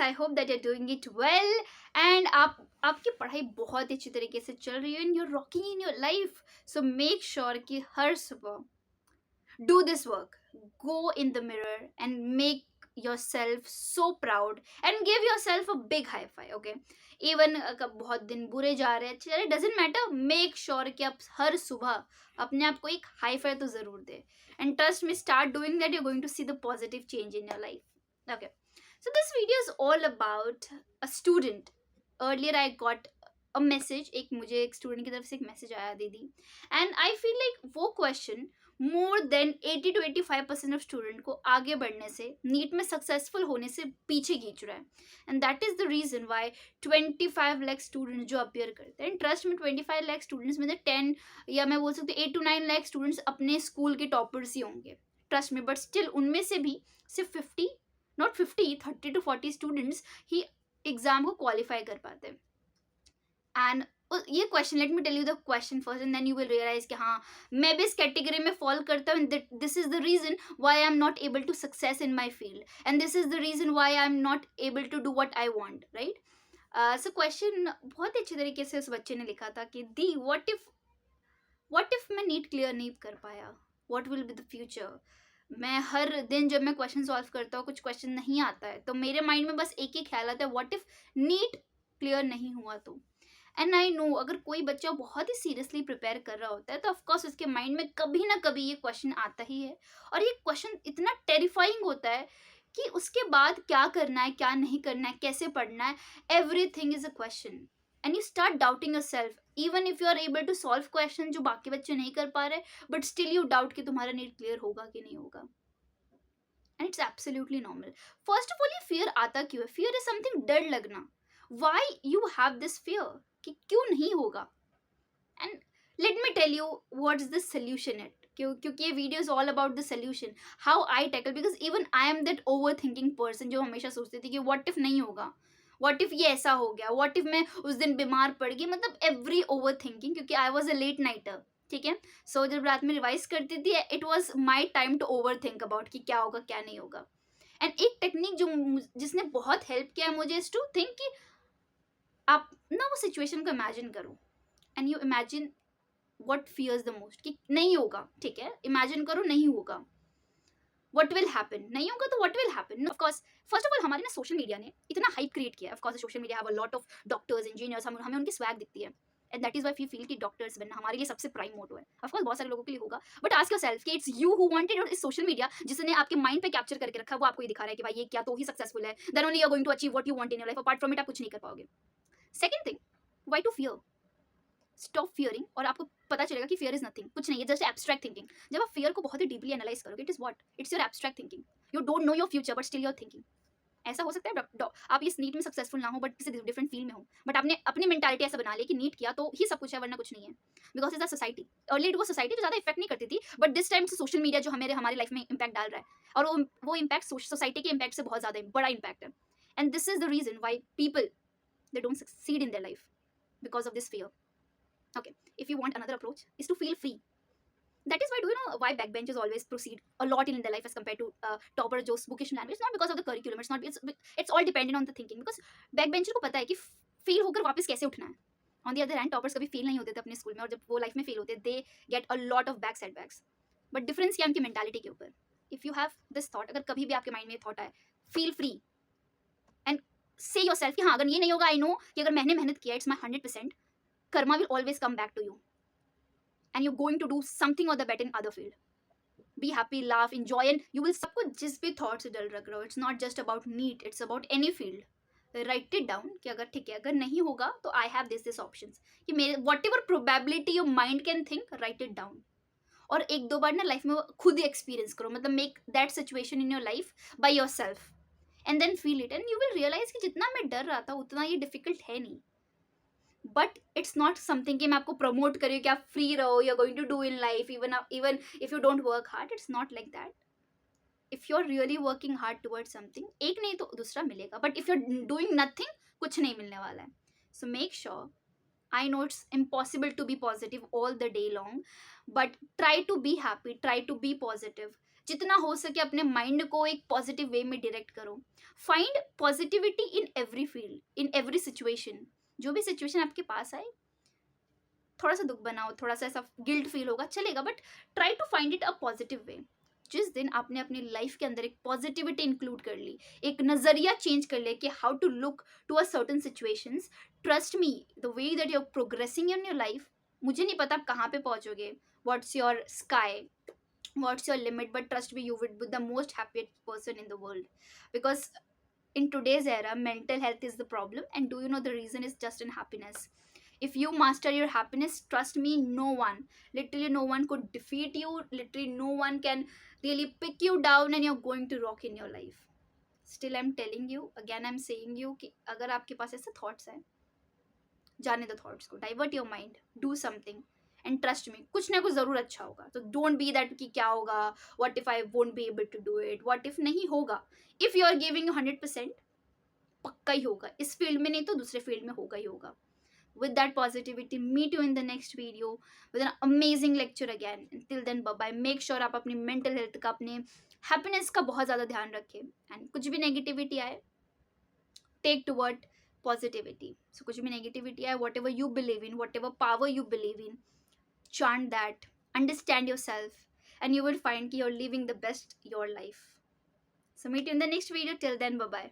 I hope that you are doing it well and आपकी पढ़ाई बहुत अच्छी तरीके से चल रही है and you are rocking in your life. So make sure कि हर सुबह do this work. Go in the mirror and make yourself so proud and give yourself a big high five. Okay, even बहुत दिन बुरे जा रहे हैं, चलिए, doesn't matter. Make sure कि आप हर सुबह अपने आप को एक हाई फाइव तो जरूर दे. And trust me, start doing that, you're going to see the positive change in your life. Okay, so this video is all about a student. Earlier I got a message, एक मुझे एक student की तरफ से एक message आया दीदी, and I feel like वो question more than 80 to 85% of student को आगे बढ़ने से, नीट में सक्सेसफुल होने से पीछे खींच रहा है. And that is the reason why 25 lakh students जो अपियर करते हैं, ट्रस्ट में 25 लाख स्टूडेंट्स में से 10 या मैं बोल सकती हूँ 8 to 9 लाख स्टूडेंट्स अपने स्कूल के टॉपर्स ही होंगे, ट्रस्ट में. बट स्टिल उनमें से भी सिर्फ 50, नॉट 50, 30 to 40 स्टूडेंट्स ही एग्जाम को क्वालिफाई कर पाते हैं. एंड ये question, let me tell you the question first and then you will realise कि हाँ, मैं भी इस कैटेगरी में फॉल करता हूँ. This is the reason why I am not able to success in my field and this is the reason why I am not able to do what I want, right. So question बहुत अच्छे तरीके से उस बच्चे ने लिखा था कि दी व्हाट इफ मैं नीट क्लियर नहीं कर पाया, what will be the future. मैं हर दिन जब मैं क्वेश्चन सॉल्व करता हूँ, कुछ क्वेश्चन नहीं आता है तो मेरे माइंड में बस एक ही ख्याल आता है, व्हाट इफ नीट क्लियर नहीं हुआ तो. एंड आई नो अगर कोई बच्चा बहुत ही सीरियसली प्रिपेयर कर रहा होता है तो ऑफकोर्स उसके माइंड में कभी ना कभी ये क्वेश्चन आता ही है. और ये क्वेश्चन इतना टेरिफाइंग होता है कि उसके बाद क्या करना है, क्या नहीं करना है, कैसे पढ़ना है, everything is a question. And you start doubting yourself even if you are able to solve question जो बाकी बच्चे नहीं कर पा रहे, बट स्टिल यू डाउट कि तुम्हारा नीट क्लियर होगा कि नहीं होगा. And it's absolutely normal. First of all ये फियर आता क्यों है? फियर इज समथिंग, डर लगना. Why you have this fear कि क्यों नहीं होगा. And let me tell you what is the solution it, क्योंकि ये video is all about the solution, how I tackle, because even I am that over thinking person जो हमेशा सोचती थी कि व्हाट इफ नहीं होगा, व्हाट इफ ये ऐसा हो गया, व्हाट इफ मैं उस दिन बीमार पड़ गई, मतलब एवरी ओवर थिंकिंग. क्योंकि I was a late nighter, ठीक है. सो जब रात में रिवाइज करती थी, it was my time to overthink about कि क्या होगा क्या नहीं होगा. एंड एक टेक्निक जो जिसने बहुत हेल्प किया है मुझे इज टू थिंक कि आप ना वो सिचुएशन को इमेजिन करो and you imagine what fears the most, कि नहीं होगा, ठीक है, इमेजिन करो नहीं होगा, व्हाट विल हैपन, नहीं होगा तो what will happen. Of course first of all हमारे ना सोशल मीडिया ने इतना हाइप क्रिएट किया है. Of course social media have a lot of doctors, engineers, हमें उनकी स्वैग दिखती है and that is why we feel कि डॉक्टर्स बनना हमारे लिए सबसे प्राइम मोटो है. ऑफ कोर्स बहुत सारे लोगों के लिए होगा, बट आस्क योरसेल्फ कि इट्स यू हु वांटेड और इस सोशल मीडिया जिसने आपके माइंड पे कैप्चर करके रखा है वो आपको ये दिखा रहा है कि भाई ये क्या तो ही सक्सेसफुल है, then only you are going to achieve what you want in your life. Apart from it आप कुछ नहीं कर पाओगे. Second thing, why to fear? Stop fearing और आपको पता चलेगा कि फियर इज नथिंग, कुछ नहीं है, जस्ट एब्स्ट्रैक्ट थिंकिंग. जब आप फियर को बहुत ही डीपली एनालाइज करोगे, it is what, it's your abstract thinking. You don't know your future but still your thinking. ऐसा हो सकता है आप इस नीट में सक्सेसफुल ना हो बट किसी डिफरेंट फील्ड में हो, बट आपने अपनी मेंटालिटी ऐसा बना ली कि नीट किया तो ही सब कुछ है वरना कुछ नहीं है. Because is a society. Early it वो सोसाइटी जो ज़्यादा इफेक्ट नहीं करती थी, बट दिस टाइम से सोशल मीडिया जो हमारी लाइफ में इम्पैक्ट डाल रहा है, और वो इम्पैक्ट सोसाइटी के इम्पैक्ट से बहुत ज़्यादा बड़ा इम्पैक्ट है. And this is the reason why people they don't succeed in their life because of this fear. Okay, if you want another approach is to feel free. That is why, do you know why backbenchers always proceed a lot in their life as compared to topper जो bookish language? It's not because of the curriculum, it's all dependent on the thinking, because backbencher को पता है कि fail होकर वापस कैसे उठना है. On the other hand, toppers कभी फेल नहीं होते थे अपने स्कूल में, और जब वो लाइफ में फेल होते they get a lot of back setbacks. But difference क्या है उनकी मेंटालिटी के ऊपर. If you have this thought, अगर कभी भी आपके माइंड में थॉट आए, feel free and say yourself कि हाँ अगर ये नहीं होगा, I know कि अगर मैंने मेहनत किया, it's my 100%, karma will always come back to you and you're going to do something or the better in other field. Be happy, laugh, enjoy, and you will. सबको जिस भी thought से डर लग रहा हो, it's not just about NEET, it's about any field. Write it down कि अगर ठीक है, अगर नहीं होगा तो I have this options, कि मेरे whatever probability your mind can think, write it down. और एक दो बार ना लाइफ में खुद ही एक्सपीरियंस करो, मतलब make that situation in your life by yourself and then feel it and you will realize कि जितना मैं डर रहा था उतना ये डिफिकल्ट है नहीं. बट इट्स नॉट समथिंग कि मैं आपको प्रमोट करी कि आप फ्री रहो, you are going to do in life even if you don't work hard. It's not like that. If you are really working hard towards something, एक नहीं तो दूसरा मिलेगा, but if you are doing nothing, कुछ नहीं मिलने वाला है. So make sure, I know it's impossible to be positive all the day long, but try to be happy, try to be positive. जितना हो सके अपने माइंड को एक पॉजिटिव वे में डायरेक्ट करो. Find positivity in every field, in every situation. जो भी सिचुएशन आपके पास आए, थोड़ा सा दुख बनाओ, थोड़ा सा ऐसा गिल्ट फील होगा, चलेगा, but try to find it a positive way. जिस दिन आपने अपनी लाइफ के अंदर एक पॉजिटिविटी इंक्लूड कर ली, एक नज़रिया चेंज कर लिया कि how to look to a certain situations, trust me, the way that you are progressing in your life, मुझे नहीं पता आप कहाँ पे पहुँचोगे, what's your sky, what's your limit, but trust me, you would be the most happiest person in the world. Because in today's era, mental health is the problem, and do you know the reason is just in happiness. If you master your happiness, trust me, no one, literally no one could defeat you, literally no one can really pick you down, and you're going to rock in your life. Still I'm telling you, again I'm saying you कि अगर आपके पास ऐसे thoughts हैं, जाने दो thoughts को, divert your mind, do something, and trust me, कुछ ना कुछ ज़रूर अच्छा होगा. तो डोंट बी दैट कि क्या होगा, what if I won't be able to do it, what if नहीं होगा. इफ़ यू आर गिविंग 100%, पक्का ही होगा. इस फील्ड में नहीं तो दूसरे फील्ड में होगा ही होगा. With that positivity, meet you in the next video with an amazing lecture again. Until then, bye bye. Make sure आप अपनी mental health का, अपने happiness का बहुत ज़्यादा ध्यान रखें. And कुछ भी negativity आए, take toward positivity. So कुछ भी negativity आए, whatever you believe in, whatever power you believe in, chant that, understand yourself, and you will find you're living the best your life. So meet you in the next video. Till then, bye bye.